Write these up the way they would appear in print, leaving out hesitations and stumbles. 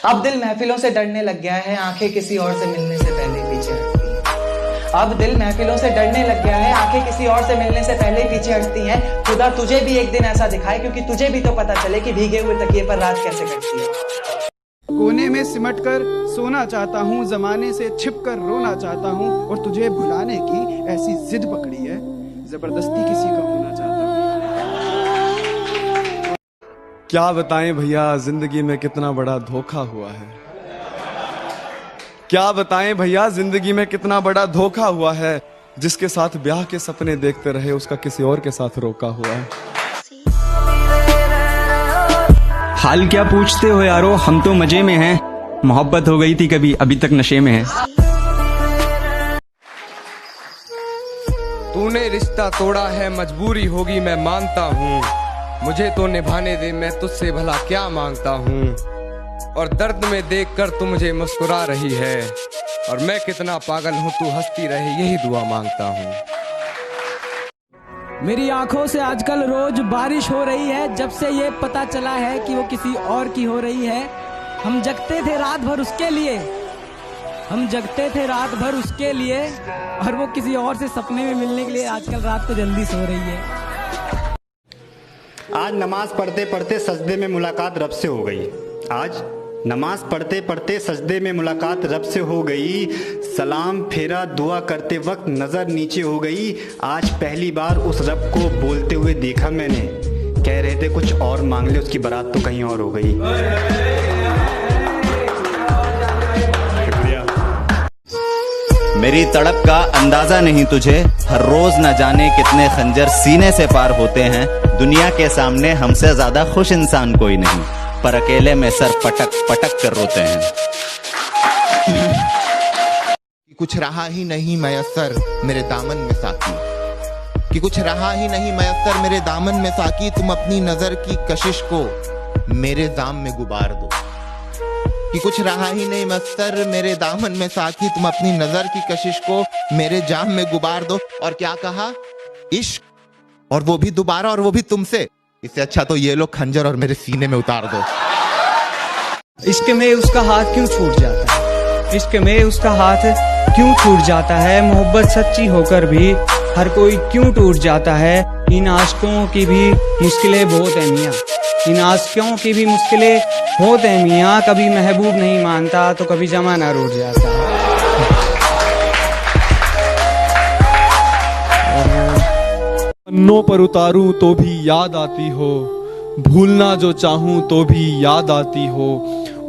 अब दिल महफिलों से डरने लग गया है, आंखें किसी और से मिलने से पहले पीछे हटती हैं। अब दिल महफिलों से डरने लग गया है, आंखें किसी और से मिलने से पहले पीछे हटती हैं। खुदा तुझे भी एक दिन ऐसा दिखाए, क्योंकि तुझे भी तो पता चले कि भीगे हुए तकिए पर रात कैसे कटती है। कोने में सिमट कर सोना चाहता हूँ, जमाने से छिप कर रोना चाहता हूँ, और तुझे भुलाने की ऐसी जिद पकड़ी है, जबरदस्ती किसी का होना चाहता हूँ। क्या बताएं भैया, जिंदगी में कितना बड़ा धोखा हुआ है। क्या बताएं भैया, जिंदगी में कितना बड़ा धोखा हुआ है। जिसके साथ ब्याह के सपने देखते रहे, उसका किसी और के साथ रोका हुआ है। हाल क्या पूछते हो यारो, हम तो मजे में हैं। मोहब्बत हो गई थी कभी, अभी तक नशे में है। तूने रिश्ता तोड़ा है, मजबूरी होगी मैं मानता हूँ। मुझे तो निभाने दे, मैं तुझसे भला क्या मांगता हूँ। और दर्द में देखकर तू मुझे मुस्कुरा रही है, और मैं कितना पागल हूँ, तू हंसती रहे, यही दुआ मांगता हूँ। मेरी आंखों से आजकल रोज बारिश हो रही है, जब से ये पता चला है कि वो किसी और की हो रही है। हम जगते थे रात भर उसके लिए, हम जगते थे रात भर उसके लिए, और वो किसी और से सपने में मिलने के लिए आजकल रात को जल्दी सो रही है। आज नमाज पढ़ते पढ़ते सजदे में मुलाकात रब से हो गई। आज नमाज पढ़ते पढ़ते सजदे में मुलाकात रब से हो गई। सलाम फेरा दुआ करते वक्त नज़र नीचे हो गई। आज पहली बार उस रब को बोलते हुए देखा मैंने। कह रहे थे कुछ और मांग ले, उसकी बारात तो कहीं और हो गई। शुक्रिया। मेरी तड़प का अंदाजा नहीं तुझे, हर रोज न जाने कितने खंजर सीने से पार होते हैं। दुनिया के सामने हमसे ज्यादा खुश इंसान कोई नहीं, पर अकेले में सर पटक पटक कर रोते हैं। कुछ रहा ही नहीं मयस्सर मेरे दामन में साकी, कि कुछ रहा ही नहीं मयस्सर मेरे दामन में साकी। तुम अपनी नजर की कशिश को मेरे जाम में गुबार दो, कि कुछ रहा ही नहीं मयस्सर मेरे दामन में साकी। तुम अपनी नजर की कशिश को मेरे जाम में गुबार दो। और क्या कहा, इश्क, और वो भी दोबारा, और वो भी तुमसे। इससे अच्छा तो ये लो खंजर और मेरे सीने में उतार दो। इश्क में उसका हाथ क्यों छूट जाता है, इश्क में उसका हाथ क्यों छूट जाता है। मोहब्बत सच्ची होकर भी हर कोई क्यों टूट जाता है। इन आशिकों की भी मुश्किलें बहुत है मियाँ, इन आशिकों की भी मुश्किलें बहुत है मियाँ। कभी महबूब नहीं मानता तो कभी जमाना रूठ जाता। पन्नों पर उतारूं तो भी याद आती हो, भूलना जो चाहूं तो भी याद आती हो।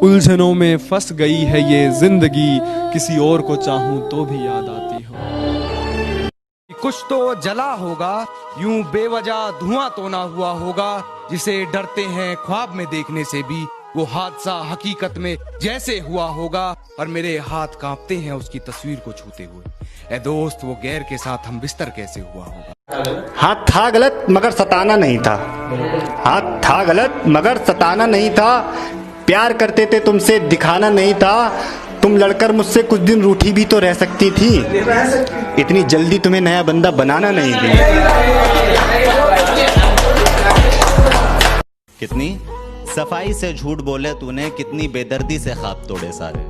उलझनों में फंस गई है ये जिंदगी, किसी और को चाहूं तो भी याद आती हो। कुछ तो जला होगा, यूं बेवजह धुआं तो ना हुआ होगा। जिसे डरते हैं ख्वाब में देखने से भी, वो हादसा हकीकत में जैसे हुआ होगा। और मेरे हाथ कांपते हैं उसकी तस्वीर को छूते हुए। ए दोस्त, वो गैर के साथ हम बिस्तर कैसे हुआ होगा। हाथ था गलत मगर सताना नहीं था, हाथ था गलत मगर सताना नहीं था। प्यार करते थे तुमसे दिखाना नहीं था। तुम लड़कर मुझसे कुछ दिन रूठी भी तो रह सकती थी, इतनी जल्दी तुम्हें नया बंदा बनाना नहीं थी। कितनी सफाई से झूठ बोले तूने, कितनी बेदर्दी से ख्वाब तोड़े सारे।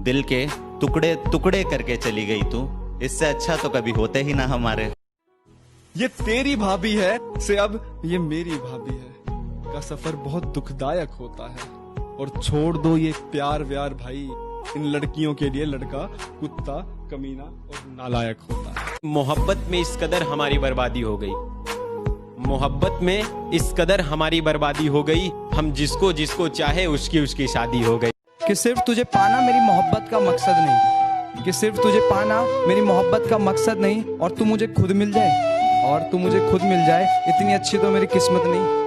दिल के टुकड़े टुकड़े करके चली गई तू, इससे अच्छा तो कभी होते ही ना हमारे। ये तेरी भाभी है से अब ये मेरी भाभी है का सफर बहुत दुखदायक होता है। और छोड़ दो ये प्यार व्यार भाई, इन लड़कियों के लिए लड़का कुत्ता कमीना और नालायक होता है। मोहब्बत में इस कदर हमारी बर्बादी हो गई, मोहब्बत में इस कदर हमारी बर्बादी हो गई। हम जिसको जिसको चाहे उसकी उसकी शादी हो गई। कि सिर्फ तुझे पाना मेरी मोहब्बत का मकसद नहीं, कि सिर्फ तुझे पाना मेरी मोहब्बत का मकसद नहीं, और तू मुझे खुद मिल जाए, और तू मुझे खुद मिल जाए, इतनी अच्छी तो मेरी किस्मत नहीं।